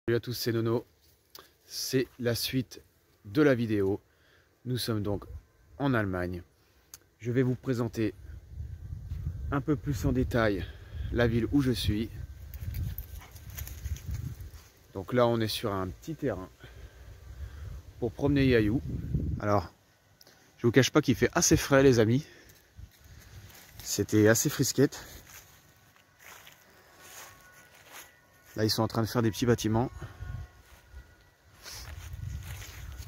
Salut à tous, c'est Nono. C'est la suite de la vidéo. Nous sommes donc en Allemagne. Je vais vous présenter un peu plus en détail la ville où je suis. Donc là, on est sur un petit terrain pour promener Yayou. Alors, je vous cache pas qu'il fait assez frais, les amis. C'était assez frisquette. Là, ils sont en train de faire des petits bâtiments.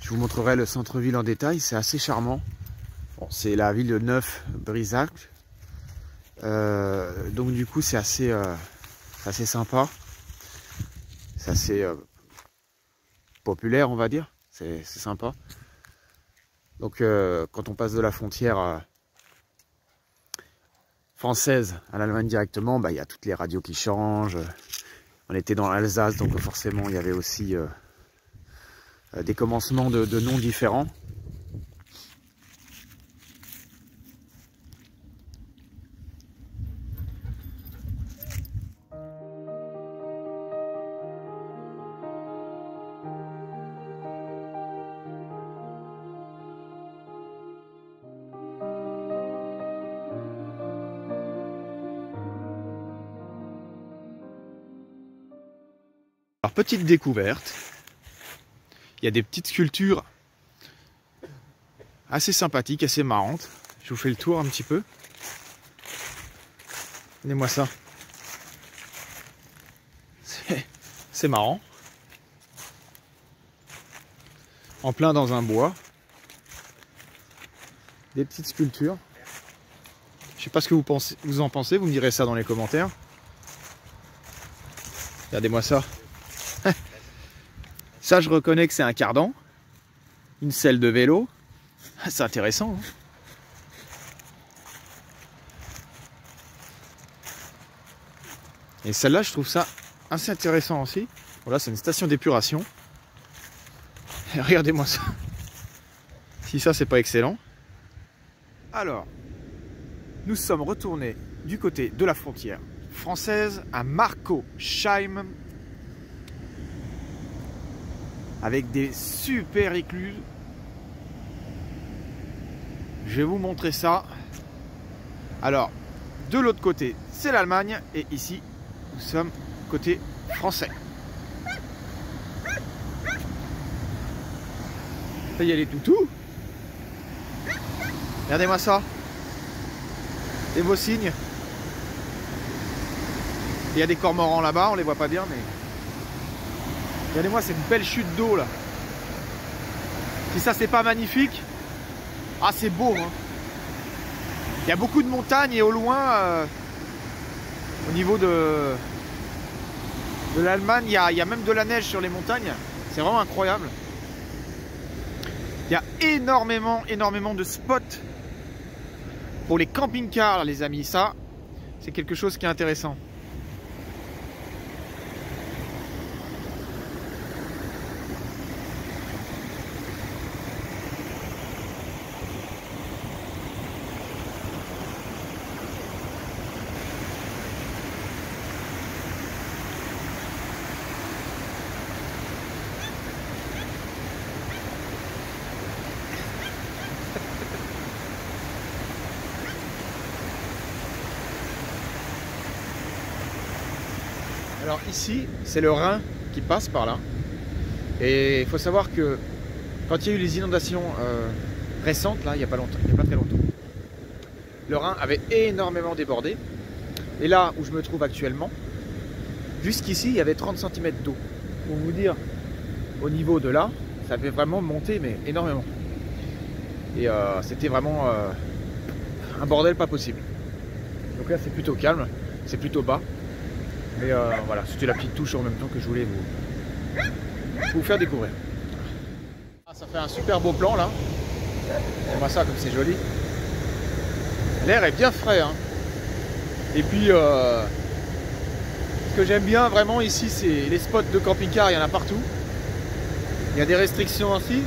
Je vous montrerai le centre-ville en détail, c'est assez charmant. Bon, c'est la ville de Neuf-Brisach. Donc du coup, c'est assez sympa. C'est assez populaire, on va dire. C'est sympa. Donc quand on passe de la frontière française à l'Allemagne directement, bah, y a toutes les radios qui changent. On était dans l'Alsace, donc forcément il y avait aussi des commencements de noms différents. Alors, petite découverte, il y a des petites sculptures assez sympathiques, assez marrantes. Je vous fais le tour un petit peu. Regardez-moi ça. C'est marrant. En plein dans un bois. Des petites sculptures. Je sais pas ce que vous en pensez, vous me direz ça dans les commentaires. Regardez-moi ça. Ça, je reconnais que c'est un cardan. Une selle de vélo. C'est intéressant. Hein. Et celle-là, je trouve ça assez intéressant aussi. Voilà, c'est une station d'épuration. Regardez-moi ça. Si ça, c'est pas excellent. Alors, nous sommes retournés du côté de la frontière française à Markosheim. Avec des super écluses. Je vais vous montrer ça. Alors, de l'autre côté, c'est l'Allemagne. Et ici, nous sommes côté français. Là, il y a les toutous. Regardez-moi ça. Des beaux signes. Il y a des cormorans là-bas, on les voit pas bien, mais... Regardez-moi cette belle chute d'eau là. Si ça c'est pas magnifique, ah c'est beau hein. Il y a beaucoup de montagnes et au loin, au niveau de l'Allemagne, il y a même de la neige sur les montagnes. C'est vraiment incroyable. Il y a énormément de spots pour les camping-cars les amis. Ça, c'est quelque chose qui est intéressant. Alors ici, c'est le Rhin qui passe par là. Et il faut savoir que quand il y a eu les inondations récentes, là, il n'y a pas très longtemps, le Rhin avait énormément débordé. Et là où je me trouve actuellement, jusqu'ici, il y avait 30 cm d'eau. Pour vous dire, au niveau de là, ça avait vraiment monté, mais énormément. Et c'était vraiment un bordel pas possible. Donc là, c'est plutôt calme, c'est plutôt bas. Mais voilà, c'était la petite touche en même temps que je voulais vous faire découvrir. Ah, ça fait un super beau plan là. Regardez-moi ça comme c'est joli. L'air est bien frais. Hein. Et puis, ce que j'aime bien vraiment ici, c'est les spots de camping-car, il y en a partout. Il y a des restrictions aussi.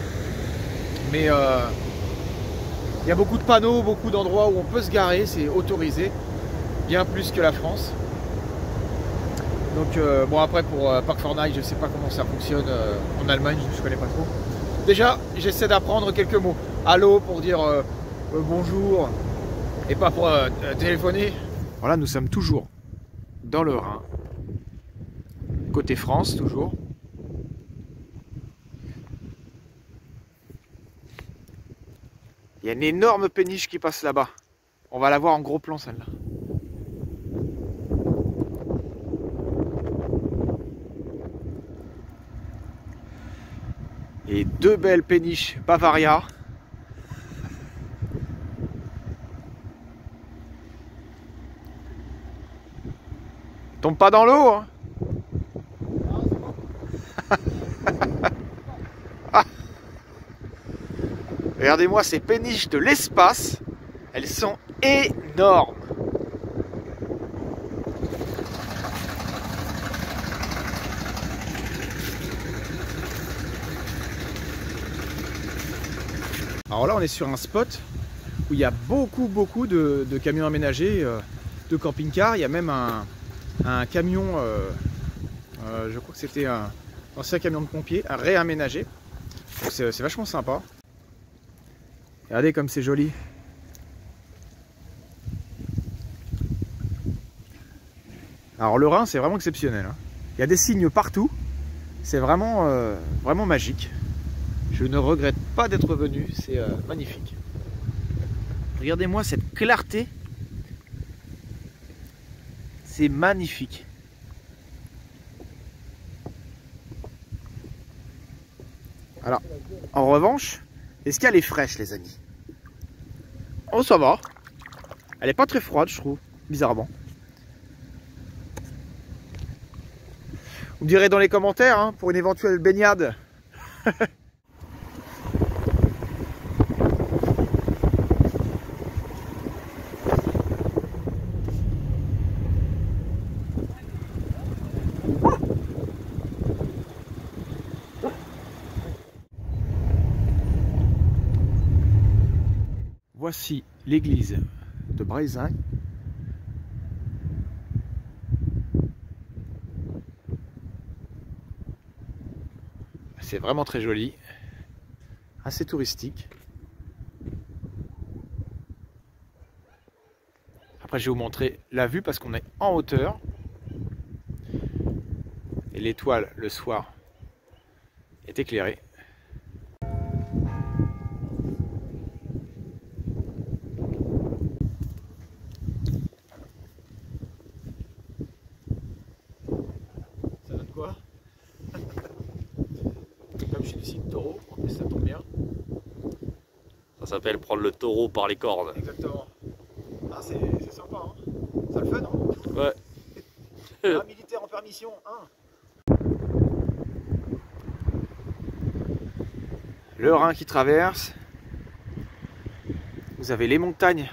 Mais il y a beaucoup de panneaux, beaucoup d'endroits où on peut se garer, c'est autorisé. Bien plus que la France. Donc bon, après pour Park Fortnite, je sais pas comment ça fonctionne en Allemagne, je connais pas trop. Déjà, j'essaie d'apprendre quelques mots. Allô pour dire bonjour et pas pour téléphoner. Voilà, nous sommes toujours dans le Rhin, côté France toujours. Il y a une énorme péniche qui passe là-bas. On va la voir en gros plan celle-là. Et deux belles péniches Bavaria. Tombe pas dans l'eau, hein. Ah. Regardez-moi ces péniches de l'espace. Elles sont énormes. Alors là, on est sur un spot où il y a beaucoup de camions aménagés, de camping-cars. Il y a même un camion, je crois que c'était un ancien camion de pompiers, un réaménagé. C'est vachement sympa. Regardez comme c'est joli. Alors le Rhin, c'est vraiment exceptionnel, hein. Il y a des signes partout. C'est vraiment, vraiment magique. Je ne regrette pas d'être venu, c'est magnifique. Regardez-moi cette clarté. C'est magnifique. Alors, en revanche, est-ce qu'elle est fraîche, les amis? Oh, ça va. Elle n'est pas très froide, je trouve, bizarrement. Vous me direz dans les commentaires, hein, pour une éventuelle baignade. Voici l'église de Breisach. C'est vraiment très joli, assez touristique. Après, je vais vous montrer la vue parce qu'on est en hauteur. Et l'étoile, le soir, est éclairée. Ça donne quoi? Comme je suis du site taureau, en plus ça tombe bien. Ça s'appelle prendre le taureau par les cornes. Exactement. Ah, c'est sympa, hein. Ça le fait, non? Ouais. Un militaire en permission, hein. Le Rhin qui traverse. Vous avez les montagnes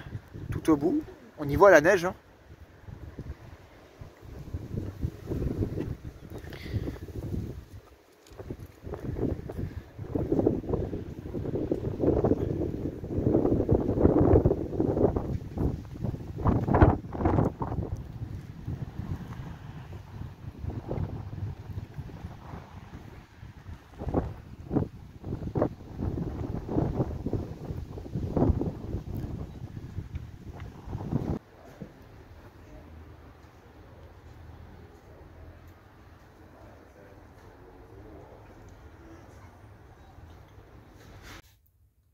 tout au bout. On y voit la neige, hein.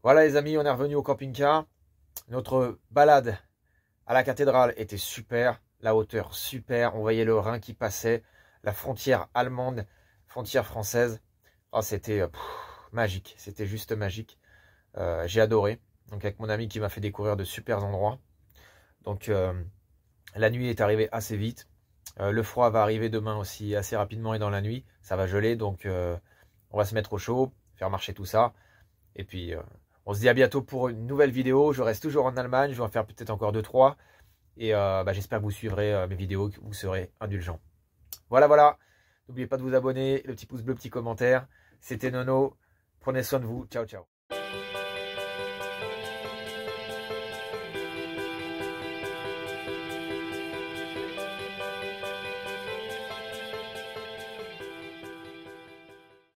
Voilà les amis, on est revenu au camping-car. Notre balade à la cathédrale était super. La hauteur super. On voyait le Rhin qui passait. La frontière allemande, frontière française. Oh, c'était magique. C'était juste magique. J'ai adoré. Donc avec mon ami qui m'a fait découvrir de super endroits. Donc la nuit est arrivée assez vite. Le froid va arriver demain aussi assez rapidement et dans la nuit. Ça va geler. Donc on va se mettre au chaud, faire marcher tout ça. Et puis... on se dit à bientôt pour une nouvelle vidéo. Je reste toujours en Allemagne. Je vais en faire peut-être encore 2-3. Et j'espère que vous suivrez mes vidéos, que vous serez indulgents. Voilà. N'oubliez pas de vous abonner. Le petit pouce bleu, petit commentaire. C'était Nono. Prenez soin de vous. Ciao.